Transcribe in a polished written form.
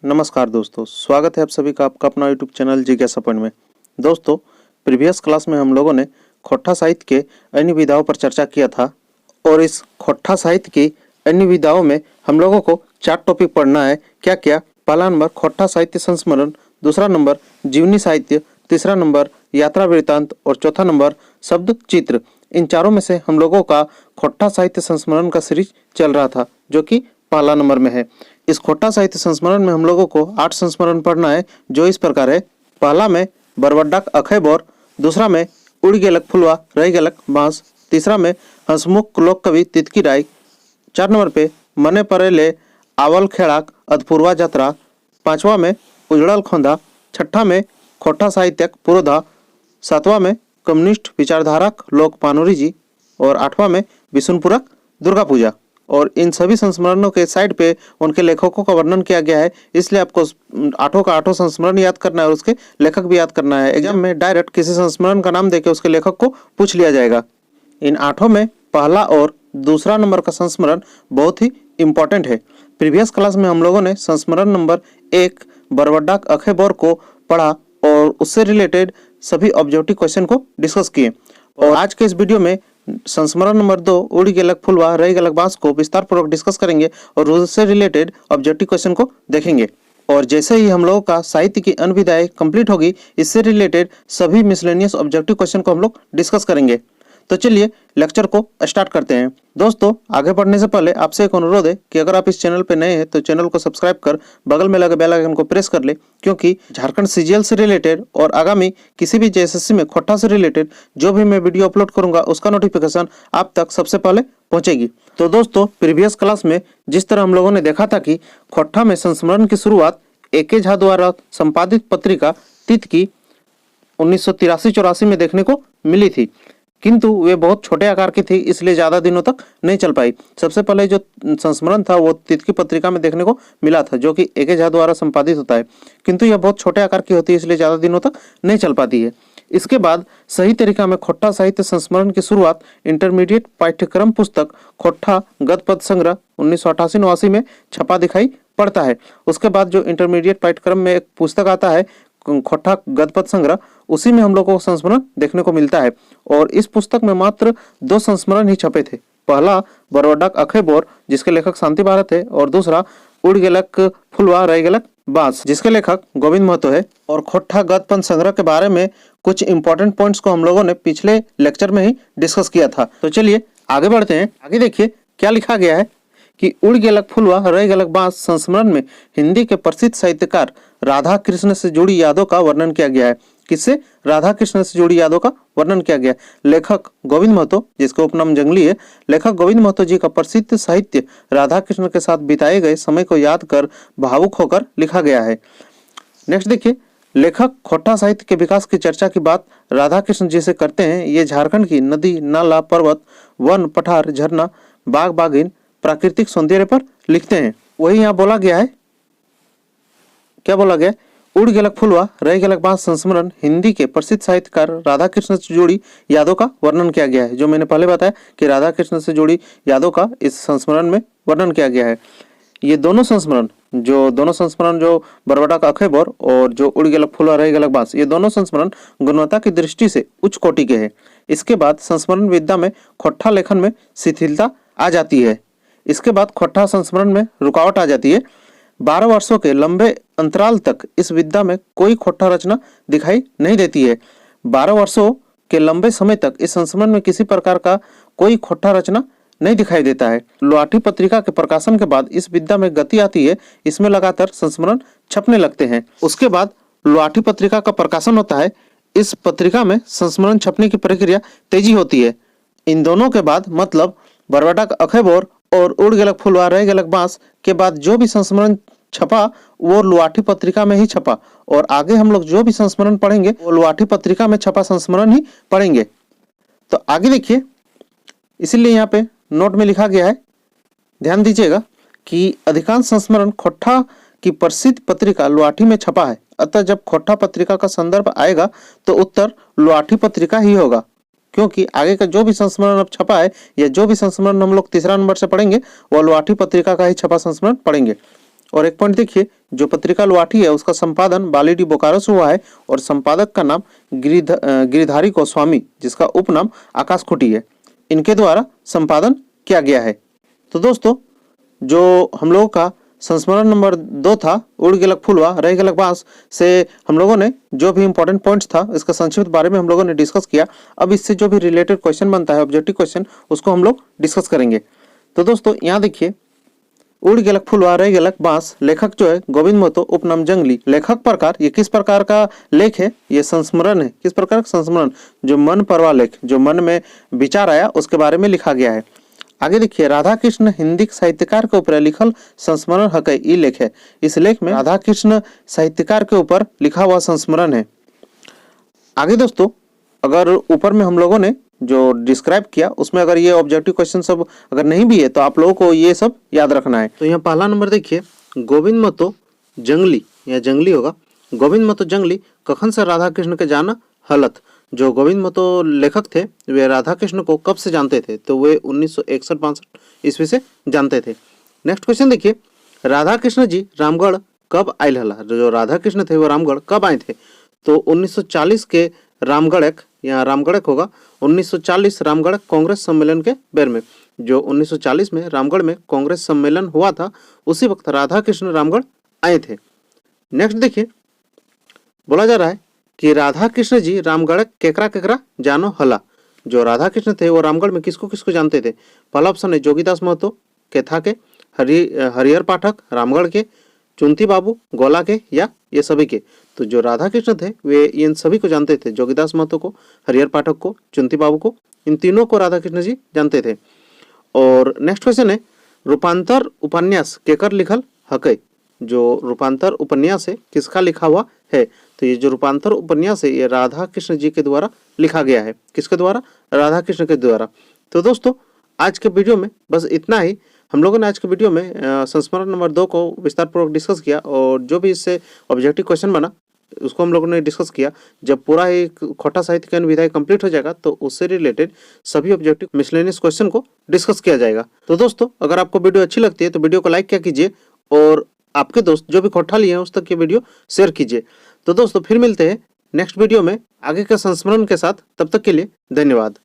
नमस्कार दोस्तों, स्वागत है आप सभी का आपका अपना यूट्यूब चैनल जिज्ञासा पॉइंट में। दोस्तों, प्रीवियस क्लास में हम लोगों ने खोट्टा साहित्य के अन्य विधाओं पर चर्चा किया था और इस खोट्टा साहित्य की अन्य विधाओं में हम लोगों को 4 टॉपिक पढ़ना है। क्या क्या? पहला नंबर खोट्टा साहित्य संस्मरण, दूसरा नंबर जीवनी साहित्य, तीसरा नंबर यात्रा वृत्तांत और चौथा नंबर शब्द चित्र। इन चारों में से हम लोगों का खोट्टा साहित्य संस्मरण का सीरीज चल रहा था जो कि पहला नंबर में है। इस खोट्टा साहित्य संस्मरण में हम लोगों को 8 संस्मरण पढ़ना है जो इस प्रकार है। पहला में बरवड्डाक अखय बोर, दूसरा में उड़ गेलक फुलवा रह गेलक बांस, तीसरा में हंसमुख लोक कवि तितकी राय, 4 नंबर पे मने परेले आवल खेड़ाक अधपूर्वा यात्रा, पांचवा में उजड़ल खोंदा, छठा में खोट्टा साहित्यक पुरोधा, सातवां में कम्युनिस्ट विचारधारक लोक पानोरी जी और आठवां में विष्णुपुरक दुर्गा पूजा। और इन सभी संस्मरणों के साइड पे उनके लेखकों का वर्णन किया गया है, इसलिए आपको आठों का आठों संस्मरण याद करना है और उसके लेखक भी याद करना है। एग्जाम में डायरेक्ट किसी संस्मरण का नाम देके उसके लेखक को पूछ लिया जाएगा। इन आठों में पहला और दूसरा नंबर का संस्मरण बहुत ही इंपॉर्टेंट है। प्रीवियस क्लास में हम लोगों ने संस्मरण नंबर 1 बरवड्डाक अखय बोर को पढ़ा और उससे रिलेटेड सभी ऑब्जेक्टिव क्वेश्चन को डिस्कस किए। और आज के इस वीडियो में संस्मरण नंबर 2 उड़ गेलक फुलवा रह गेलक बांस को विस्तार पूर्वक डिस्कस करेंगे और उससे रिलेटेड ऑब्जेक्टिव क्वेश्चन को देखेंगे। और जैसे ही हम लोगों का साहित्य की अन्य विधाएं कंप्लीट होगी, इससे रिलेटेड सभी मिसलेनियस ऑब्जेक्टिव क्वेश्चन को हम लोग डिस्कस करेंगे। तो चलिए लेक्चर को स्टार्ट करते हैं। दोस्तों, आगे बढ़ने से पहले आपसे एक अनुरोध है कि अगर आप इस चैनल पर नए हैं तो चैनल को सब्सक्राइब कर बगल में लगे बेल आइकन को प्रेस कर ले, क्योंकि झारखंड सीजीएल से रिलेटेड और आगामी किसी भी जेएसएससी में खोट्टा से रिलेटेड जो भी मैं वीडियो अपलोड करूंगा उसका नोटिफिकेशन आप तक सबसे पहले पहुंचेगी। तो दोस्तों, प्रीवियस क्लास में जिस तरह हम लोगों ने देखा था कि खोट्टा में संस्मरण की शुरुआत ए.के. झा द्वारा संपादित पत्रिका तित की 1983-84 में देखने को मिली थी, किंतु वे बहुत छोटे आकार की थी, इसलिए ज़्यादा दिनों तक नहीं चल पाई। सबसे पहले जो संस्मरण था वो तितकी पत्रिका में देखने को मिला था, जो कि ए.के. झा द्वारा संपादित होता है, किंतु यह बहुत छोटे आकार की होती है, इसलिए ज़्यादा दिनों तक नहीं चल पाती है। इसके बाद सही तरीका में खोट्टा साहित्य संस्मरण की शुरुआत इंटरमीडिएट पाठ्यक्रम पुस्तक खोट्टा गद्य पद संग्रह 1988-89 में छपा दिखाई पड़ता है। उसके बाद जो इंटरमीडिएट पाठ्यक्रम में एक पुस्तक आता है खोट्टा गद्य पद संग्रह, उसी में हम लोगों को संस्मरण देखने को मिलता है। और इस पुस्तक में मात्र 2 संस्मरण ही छपे थे। पहला बरवड्डाक अखय बोर जिसके लेखक शांति भारत है, और दूसरा उड़ गेलक फुलवा रह गेलक बांस जिसके लेखक गोविंद महतो है। और खोट्टा गद्य पद संग्रह के बारे में कुछ इंपॉर्टेंट पॉइंट्स को हम लोगों ने पिछले लेक्चर में ही डिस्कस किया था। तो चलिए आगे बढ़ते हैं। आगे देखिए क्या लिखा गया है कि उड़ गेलक फुलवा रह गेलक बांस संस्मरण में हिंदी के प्रसिद्ध साहित्यकार राधा कृष्ण से जुड़ी यादों का वर्णन किया गया है। किससे? राधा कृष्ण से जुड़ी यादों का वर्णन किया गया। लेखक गोविंद महतो, जिसका उपनाम जंगली है, लेखक गोविंद महतो जी का प्रसिद्ध साहित्य राधा कृष्ण के साथ बिताए गए समय को याद कर भावुक होकर लिखा गया है। नेक्स्ट देखिए, लेखक खोट्टा साहित्य के विकास की चर्चा की बात राधा कृष्ण जी से करते हैं। ये झारखंड की नदी, नाला, पर्वत, वन, पठार, झरना, बाग बागिन, प्राकृतिक सौंदर्य पर लिखते हैं। वही यहाँ बोला गया है, क्या बोला गया? उड़ गेलक फुलवा रह गेलक बांस संस्मरण हिंदी के प्रसिद्ध साहित्यकार राधा कृष्ण से जुड़ी यादों का वर्णन किया गया है। जो मैंने पहले बताया कि राधा कृष्ण से जुड़ी यादों का इस संस्मरण में वर्णन किया गया है। ये दोनों संस्मरण जो बरवड्डाक अखय बोर और जो उड़ गेलक फुलवा रह गेलक बांस, ये दोनों संस्मरण गुणवत्ता की दृष्टि से उच्च कोटि के हैं। इसके बाद संस्मरण विद्या में खोट्टा लेखन में शिथिलता आ जाती है। इसके बाद खोट्टा संस्मरण में रुकावट आ जाती है। 12 वर्षों के लंबे अंतराल तक इस विद्या में कोई खोट्टा रचना दिखाई नहीं देती है। 12 वर्षों के लंबे समय तक इस संस्मरण में किसी प्रकार का कोई खोट्टा रचना नहीं दिखाई देता है। लुआठी पत्रिका के प्रकाशन के बाद इस विद्या में गति आती है। इसमें लगातार संस्मरण छपने लगते हैं। उसके बाद लुआठी पत्रिका का प्रकाशन होता है। इस पत्रिका में संस्मरण छपने की प्रक्रिया तेजी होती है। इन दोनों के बाद मतलब बरवड्डाक अखय बोर और उड़ गेलक फुलवा रह गेलक बांस के बाद जो भी संस्मरण छपा वो लुआठी पत्रिका में ही छपा, और आगे हम लोग जो भी संस्मरण पढ़ेंगे वो लुआठी पत्रिका में छपा संस्मरण ही पढ़ेंगे। तो आगे देखिए, इसीलिए यहाँ पे नोट में लिखा गया है, ध्यान दीजिएगा कि अधिकांश संस्मरण खोट्टा की प्रसिद्ध पत्रिका लुआठी में छपा है। अतः जब खोट्टा पत्रिका का संदर्भ आएगा तो उत्तर लुआठी पत्रिका ही होगा, क्योंकि आगे का जो भी संस्मरण अब छपा है या जो भी संस्मरण हम लोग तीसरा नंबर से पढ़ेंगे वो लुआठी पत्रिका का ही छपा संस्मरण पढ़ेंगे। और एक पॉइंट देखिए, जो पत्रिका लुआठी है उसका संपादन बाली डी बोकारो से हुआ है और संपादक का नाम गिरिधारी गोस्वामी, जिसका उपनाम आकाश खुटी है, इनके द्वारा संपादन किया गया है। तो दोस्तों, जो हम लोगों का संस्मरण नंबर 2 था, उड़ गेलक फुलवा रह गेलक बांस, से हम लोगों ने जो भी इंपॉर्टेंट पॉइंट्स था इसका संक्षिप्त बारे में हम लोगों ने डिस्कस किया। अब इससे जो भी रिलेटेड क्वेश्चन बनता है, ऑब्जेक्टिव क्वेश्चन, उसको हम लोग डिस्कस करेंगे। तो दोस्तों यहाँ देखिए, उड़ गेलक फुलवा रह गेलक बांस, लेखक जो है गोविंद महतो, उपनाम जंगली। लेखक प्रकार, ये किस प्रकार का लेख है? ये संस्मरण है। किस प्रकार का संस्मरण? जो मन परवा लेख, जो मन में विचार आया उसके बारे में लिखा गया है। आगे देखिए, राधा कृष्ण हिंदी साहित्यकार के ऊपर लिखल संस्मरण हकै, ई लेख है। इस लेख में राधा कृष्ण साहित्यकार के ऊपर लिखा हुआ संस्मरण है। आगे दोस्तों, अगर ऊपर में हम लोगों ने जो डिस्क्राइब किया उसमें अगर ये ऑब्जेक्टिव क्वेश्चन सब अगर नहीं भी है तो आप लोगों को ये सब याद रखना है। तो यहाँ पहला नंबर देखिए, गोविंद महतो जंगली, या जंगली होगा, गोविंद महतो जंगली कखन से राधा कृष्ण के जाना हलत। जो गोविंद महतो लेखक थे वे राधा कृष्ण को कब से जानते थे? तो वे 1961-62 ईस्वी से जानते थे। नेक्स्ट क्वेश्चन देखिए, राधा कृष्ण जी रामगढ़ कब आयल हला। जो राधा कृष्ण थे वो रामगढ़ कब आए थे? तो 1940 के रामगढ़, यहाँ रामगढ़ होगा, 1940 रामगढ़ कांग्रेस सम्मेलन के बेर में। जो 1940 में रामगढ़ में कांग्रेस सम्मेलन हुआ था, उसी वक्त राधा कृष्ण रामगढ़ आए थे। नेक्स्ट देखिए, बोला जा रहा है कि राधा कृष्ण जी रामगढ़ केकरा केकरा जानो हला। जो राधा कृष्ण थे वो रामगढ़ में किसको किसको जानते थे? पहला ऑप्शन है जोगीदास महतो केथा के, हरिहर पाठक रामगढ़ के, चुंती बाबू गोला के, या ये सभी के। तो जो राधा कृष्ण थे वे इन सभी को जानते थे, जोगीदास महतो को, हरिहर पाठक को, चुंती बाबू को, इन तीनों को राधा कृष्ण जी जानते थे। और नेक्स्ट क्वेश्चन है, रूपांतर उपन्यास केकर लिखल हकै। जो रूपांतर उपन्यास है किसका लिखा हुआ है? तो ये जो रूपांतर उपन्यास है ये राधा कृष्ण जी के द्वारा लिखा गया है। किसके द्वारा? राधा कृष्ण के द्वारा। तो दोस्तों, आज के वीडियो में बस इतना ही। हम लोगों ने आज के वीडियो में संस्मरण नंबर 2 को विस्तार पूर्वक डिस्कस किया और जो भी इससे ऑब्जेक्टिव क्वेश्चन बना उसको हम लोगों ने डिस्कस किया। जब पूरा ही खोटा साहित्य ज्ञान विधायक कंप्लीट हो जाएगा तो उससे रिलेटेड सभी ऑब्जेक्टिव मिसलेनियस क्वेश्चन को डिस्कस किया जाएगा। तो दोस्तों, अगर आपको वीडियो अच्छी लगती है तो वीडियो को लाइक किया कीजिए और आपके दोस्त जो भी खोटा लिए हैं उस तक ये वीडियो शेयर कीजिए। तो दोस्तों, फिर मिलते हैं नेक्स्ट वीडियो में आगे के संस्मरण के साथ। तब तक के लिए धन्यवाद।